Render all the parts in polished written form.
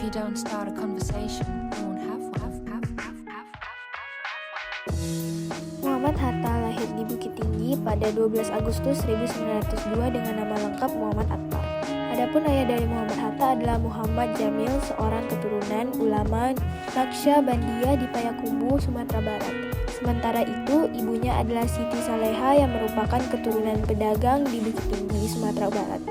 you don't start a conversation, you won't have one. Muhammad Hatta lahir di Bukit Tinggi pada 12 Agustus 1902 dengan nama lengkap Muhammad Attar. Adapun ayah dari Muhammad Hatta adalah Muhammad Jamil, seorang keturunan ulama Naqsyabandiyah di Payakumbuh, Sumatera Barat. Sementara itu, ibunya adalah Siti Saleha yang merupakan keturunan pedagang di Bukit Tinggi, Sumatera Barat.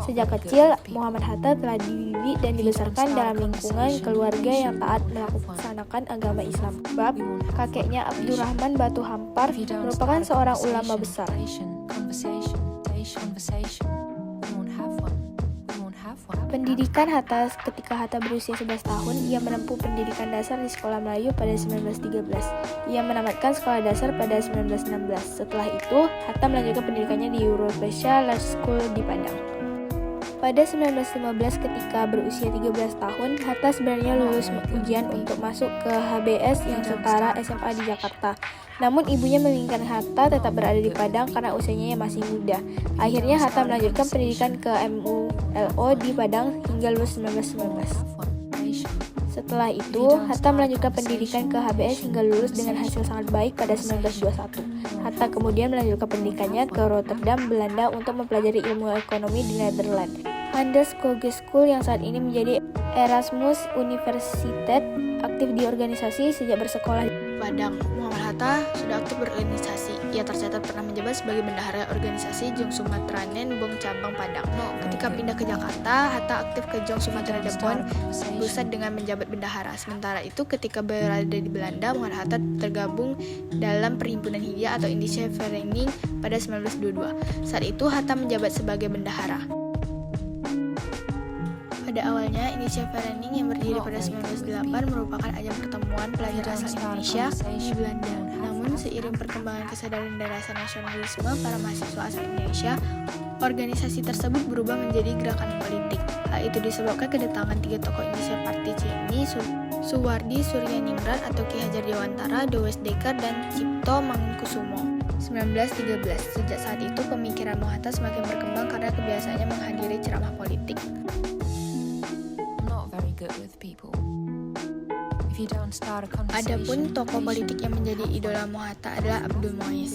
Sejak kecil, Muhammad Hatta telah dididik dan dibesarkan dalam lingkungan keluarga yang taat melaksanakan agama Islam. Sebab kakeknya Abdurrahman Batu Hampar merupakan seorang ulama besar. Pendidikan Hatta ketika Hatta berusia 11 tahun, ia menempuh pendidikan dasar di Sekolah Melayu pada 1913. Ia menamatkan sekolah dasar pada 1916. Setelah itu, Hatta melanjutkan pendidikannya di European Law School di Padang. Pada 1915 ketika berusia 13 tahun, Hatta sebenarnya lulus ujian untuk masuk ke HBS yang setara SMA di Jakarta. Namun ibunya menginginkan Hatta tetap berada di Padang karena usianya yang masih muda. Akhirnya Hatta melanjutkan pendidikan ke MULO di Padang hingga lulus 1919. Setelah itu, Hatta melanjutkan pendidikan ke HBS hingga lulus dengan hasil sangat baik pada 1921. Hatta kemudian melanjutkan pendidikannya ke Rotterdam, Belanda untuk mempelajari ilmu ekonomi di Netherlands. Handelskogeschool yang saat ini menjadi Erasmus Universiteit, aktif di organisasi sejak bersekolah di Padang. Muhammad Hatta sudah aktif berorganisasi. Ia tercatat pernah menjabat sebagai bendahara organisasi Jong Sumatranen Bong Cabang Padang. Ketika pindah ke Jakarta, Hatta aktif ke Jong Sumatera Depon pusat dengan menjabat bendahara. Sementara itu, ketika berada di Belanda, Muhammad Hatta tergabung dalam Perhimpunan Hindia atau Indische Vereniging pada 1922. Saat itu, Hatta menjabat sebagai bendahara. Pada awalnya, Indische Vereniging yang berdiri pada 1908 merupakan ajang pertemuan pelajar asal Indonesia di Belanda. Namun, seiring perkembangan kesadaran dan rasa nasionalisme para mahasiswa asal Indonesia, organisasi tersebut berubah menjadi gerakan politik. Hal itu disebabkan kedatangan 3 tokoh Indische Party ini, Suwardi Suryaningrat atau Ki Hajar Dewantara, Dowes Dekker, dan Cipto Mangunkusumo. 1913. Sejak saat itu, pemikiran Hatta semakin berkembang karena kebiasaannya menghadiri ceramah politik. Adapun tokoh politik yang menjadi idola Hatta adalah Abdul Muiz.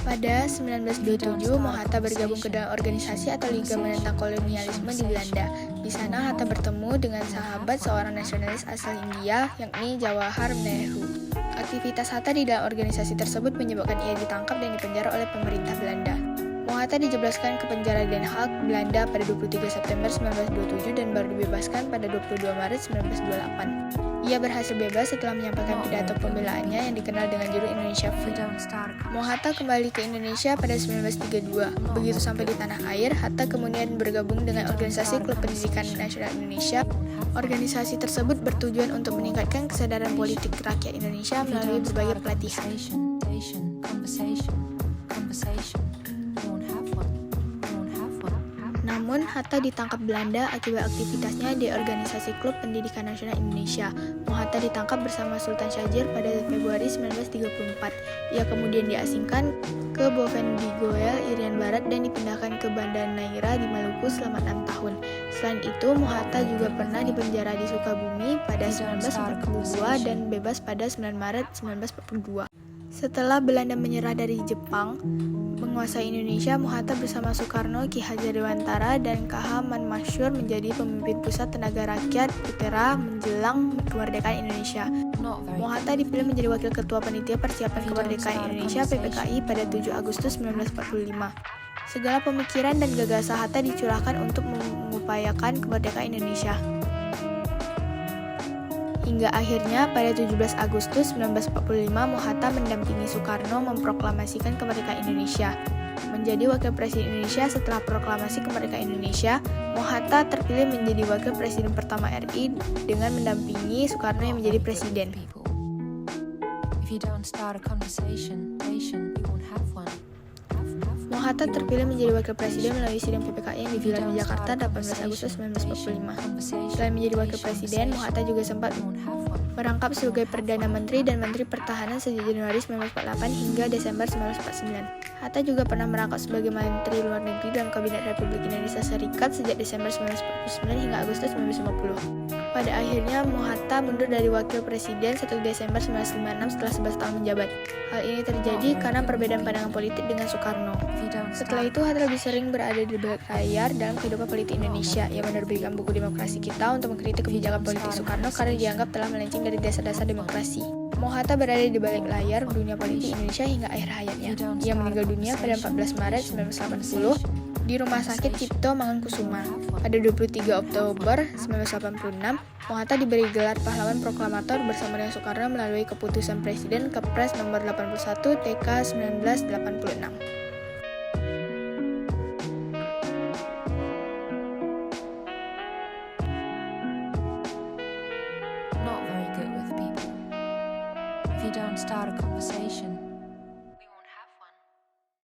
Pada 1927, Hatta bergabung ke dalam organisasi atau Liga Menentang Kolonialisme di Belanda. Di sana Hatta bertemu dengan sahabat seorang nasionalis asal India, yakni Jawahar Nehru. Aktivitas Hatta di dalam organisasi tersebut menyebabkan ia ditangkap dan dipenjara oleh pemerintah Belanda. Hatta dijeblaskan ke penjara Den Haag, Belanda pada 23 September 1927 dan baru dibebaskan pada 22 Maret 1928. Ia berhasil bebas setelah menyampaikan pidato pembelaannya yang dikenal dengan judul Indonesia Free. Hatta kembali ke Indonesia pada 1932. Begitu sampai di tanah air, Hatta kemudian bergabung dengan organisasi Klub Pendidikan Nasional Indonesia. Organisasi tersebut bertujuan untuk meningkatkan kesadaran politik rakyat Indonesia melalui berbagai pelatihan. Namun, Hatta ditangkap Belanda akibat aktivitasnya di organisasi Klub Pendidikan Nasional Indonesia. Hatta ditangkap bersama Sultan Syahrir pada Februari 1934. Ia kemudian diasingkan ke Bovendigeuel, Irian Barat dan dipindahkan ke Banda Neira di Maluku selama 6 tahun. Selain itu, Hatta juga pernah dipenjara di Sukabumi pada 1942 dan bebas pada 9 Maret 1942. Setelah Belanda menyerah dari Jepang menguasai Indonesia, Hatta bersama Soekarno, Ki Hajar Dewantara, dan K.H. Mansyur menjadi pemimpin Pusat Tenaga Rakyat UTERA menjelang kemerdekaan Indonesia. Hatta dipilih menjadi Wakil Ketua Panitia Persiapan Kemerdekaan Indonesia PPKI pada 7 Agustus 1945. Segala pemikiran dan gagasan Hatta dicurahkan untuk mengupayakan kemerdekaan Indonesia. Hingga akhirnya pada 17 Agustus 1945, Hatta mendampingi Soekarno memproklamasikan kemerdekaan Indonesia. Menjadi Wakil Presiden Indonesia setelah proklamasi kemerdekaan Indonesia, Hatta terpilih menjadi Wakil Presiden pertama RI dengan mendampingi Soekarno yang menjadi Presiden. Hatta terpilih menjadi Wakil Presiden melalui sidang PPKI yang digelar di Jakarta 18 Agustus 1945. Selain menjadi Wakil Presiden, Hatta juga sempat merangkap sebagai Perdana Menteri dan Menteri Pertahanan sejak Januari 1948 hingga Desember 1949. Hatta juga pernah merangkap sebagai Menteri Luar Negeri dalam Kabinet Republik Indonesia Serikat sejak Desember 1949 hingga Agustus 1950. Pada akhirnya, Hatta mundur dari Wakil Presiden 1 Desember 1956 setelah 11 tahun menjabat. Hal ini terjadi karena perbedaan pandangan politik dengan Soekarno. Setelah itu, Hatta lebih sering berada di balik layar dalam kehidupan politik Indonesia. Ia menerbitkan buku Demokrasi Kita untuk mengkritik kebijakan politik Soekarno karena dianggap telah melenceng dari dasar-dasar demokrasi. Hatta berada di balik layar dunia politik Indonesia hingga akhir hayatnya. Ia meninggal dunia pada 14 Maret 1980 di Rumah Sakit Cipto Mangunkusumo. Pada 23 Oktober 1986, Hatta diberi gelar Pahlawan Proklamator bersama dengan Soekarno melalui keputusan Presiden Kepres nomor 81 TK 1986. Not very good with people. If you don't start a conversation,